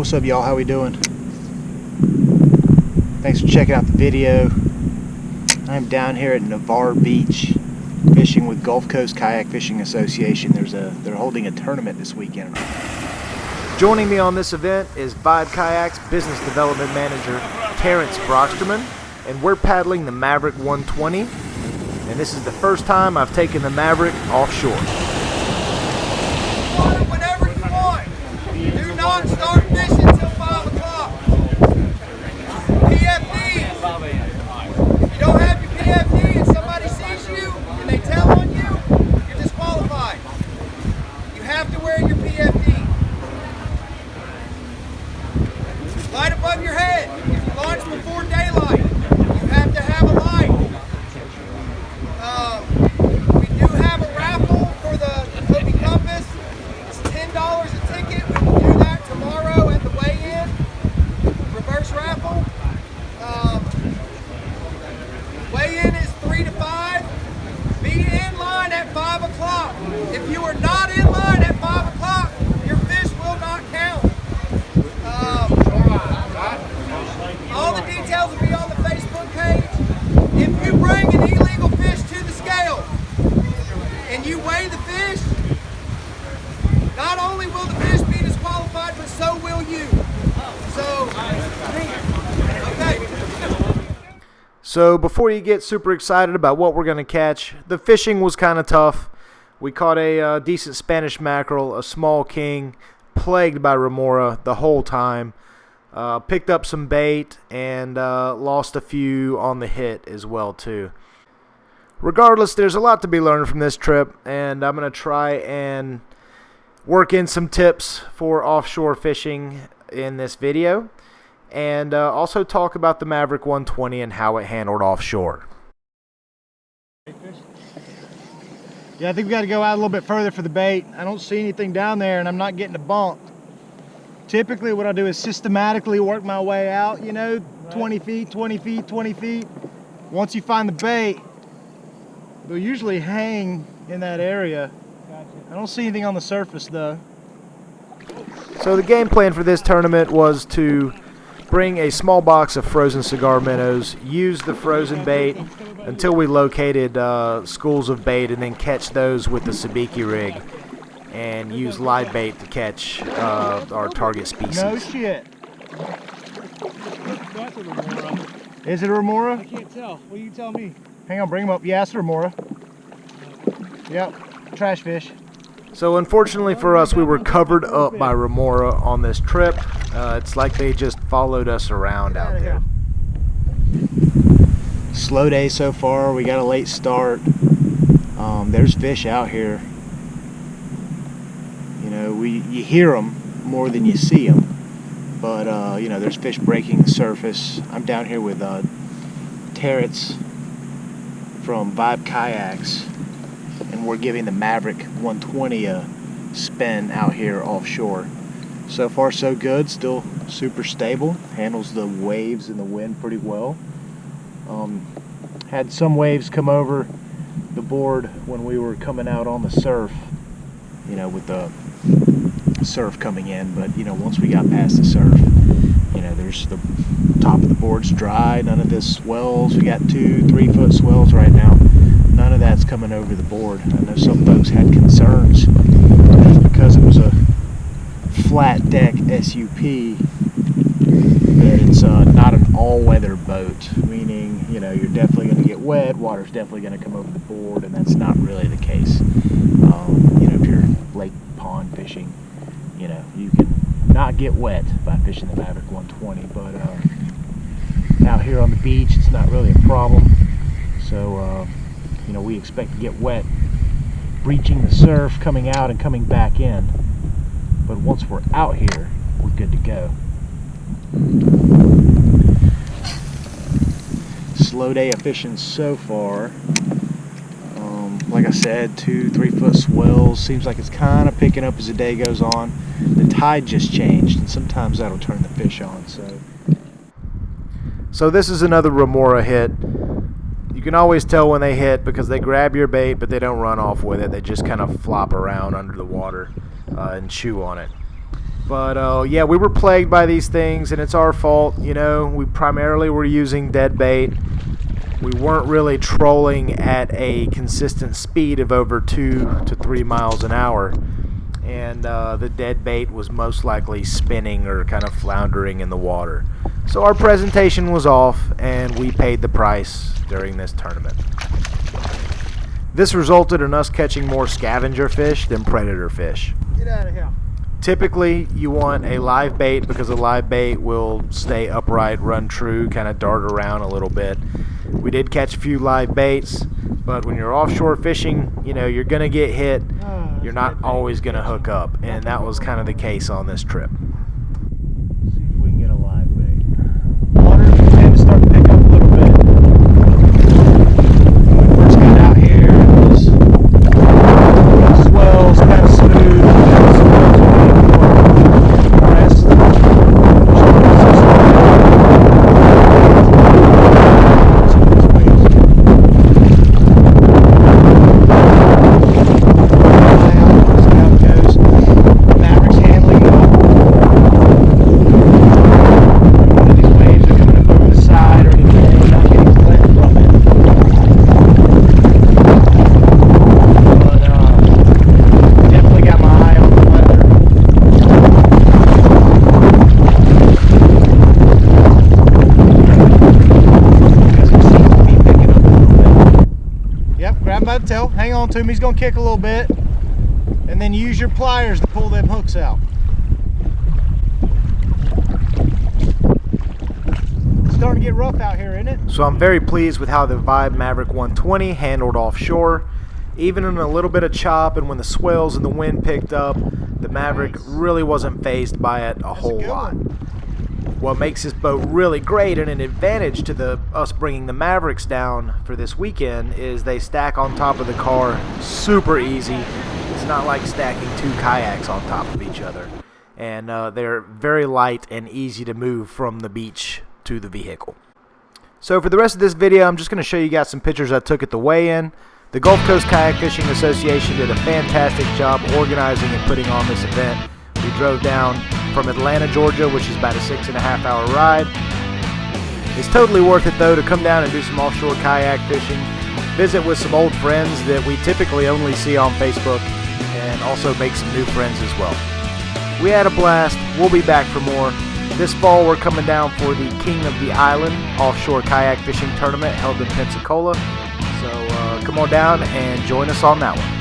What's up, y'all? How we doing? Thanks for checking out the video. I'm down here at Navarre Beach fishing with Gulf Coast Kayak Fishing Association. They're holding a tournament this weekend. Joining me on this event is Vibe Kayak's Business Development Manager, Terrence Brocksterman, and we're paddling the Maverick 120, and this is the first time I've taken the Maverick offshore. Whenever you want. Do not start fishing till 5 o'clock. PFDs. If you don't have your PFD and somebody sees you and they tell on you, you're disqualified. You have to wear your PFD. Light above your head. If you launch before daylight, you have to have a light. We do have a raffle for the Flippy Compass. It's $10 a ticket. We will do that tomorrow at the weigh-in. Reverse raffle. Weigh-in is 3 to 5. Be in line at 5 o'clock. If you are not in line at 5 o'clock, your fish will not count. All the details will be on the Facebook page. If you bring an illegal fish to the scale and you weigh the fish, not only will the fish be disqualified, but so will you. Okay. So before you get super excited about what we're going to catch, the fishing was kind of tough. We caught a decent Spanish mackerel, a small king, plagued by remora the whole time. Picked up some bait and lost a few on the hit as well too. Regardless, there's a lot to be learned from this trip, and I'm going to try and work in some tips for offshore fishing in this video, and also talk about the Maverick 120 and how it handled offshore. Yeah, I think we got to go out a little bit further for the bait. I don't see anything down there, and I'm not getting a bump. Typically what I do is systematically work my way out, you know, 20 feet, 20 feet, 20 feet. Once you find the bait, they'll usually hang in that area. I don't see anything on the surface though. So the game plan for this tournament was to bring a small box of frozen cigar minnows, use the frozen bait until we located schools of bait, and then catch those with the sabiki rig, and use live bait to catch our target species. No shit. That's a remora. Is it a remora? I can't tell. Well, you tell me. Hang on, bring him up. Yeah, it's a remora. Yep, trash fish. So unfortunately for us, we were covered up by remora on this trip. It's like they just followed us around out there. Slow day so far. We got a late start. There's fish out here. You know, you hear them more than you see them, but you know, there's fish breaking the surface. I'm down here with Terrence from Vibe Kayaks, and we're giving the Maverick 120 a spin out here offshore. So far so good, still super stable, handles the waves and the wind pretty well. Had some waves come over the board when we were coming out on the surf, you know, with the surf coming in, but you know, once we got past the surf, you know, there's the top of the board's dry, none of this swells. We got 2-3 foot swells right now. None of that's coming over the board. I know some folks had concerns because it was a flat deck SUP that it's not an all-weather boat, meaning, you know, you're definitely going to get wet, water's definitely going to come over the board, and that's not really the case. You know, if you're lake pond fishing, you know, you can not get wet by fishing the Maverick 120, but out here on the beach, it's not really a problem. So, you know, we expect to get wet breaching the surf, coming out and coming back in. But once we're out here, we're good to go. Slow day of fishing so far. Like I said, 2-3 foot swells. Seems like it's kind of picking up as the day goes on. The tide just changed, and sometimes that'll turn the fish on. So this is another remora hit. You can always tell when they hit because they grab your bait, but they don't run off with it. They just kind of flop around under the water and chew on it. But yeah, we were plagued by these things, and it's our fault. You know, we primarily were using dead bait. We weren't really trolling at a consistent speed of over 2 to 3 miles an hour. And the dead bait was most likely spinning or kind of floundering in the water. So our presentation was off, and we paid the price during this tournament. This resulted in us catching more scavenger fish than predator fish. Get out of here. Typically, you want a live bait because a live bait will stay upright, run true, kind of dart around a little bit. We did catch a few live baits, but when you're offshore fishing, you know, you're going to get hit. You're not always going to hook up, and that was kind of the case on this trip. See if we can get a live bait. Water tend to start to pick up a little bit. When we first got out here, it was swells, kind of smooth. By the tail, hang on to him, he's going to kick a little bit, and then use your pliers to pull them hooks out. It's starting to get rough out here, isn't it? So I'm very pleased with how the Vibe Maverick 120 handled offshore. Even in a little bit of chop and when the swells and the wind picked up, the Maverick really wasn't fazed by it a whole lot. What makes this boat really great and an advantage to us bringing the Mavericks down for this weekend is they stack on top of the car super easy. It's not like stacking 2 kayaks on top of each other. And they're very light and easy to move from the beach to the vehicle. So for the rest of this video, I'm just going to show you guys some pictures I took at the weigh-in. The Gulf Coast Kayak Fishing Association did a fantastic job organizing and putting on this event. We drove down from Atlanta, Georgia, which is about a 6.5-hour ride. It's totally worth it, though, to come down and do some offshore kayak fishing, visit with some old friends that we typically only see on Facebook, and also make some new friends as well. We had a blast. We'll be back for more. This fall, we're coming down for the King of the Island offshore kayak fishing tournament held in Pensacola. So come on down and join us on that one.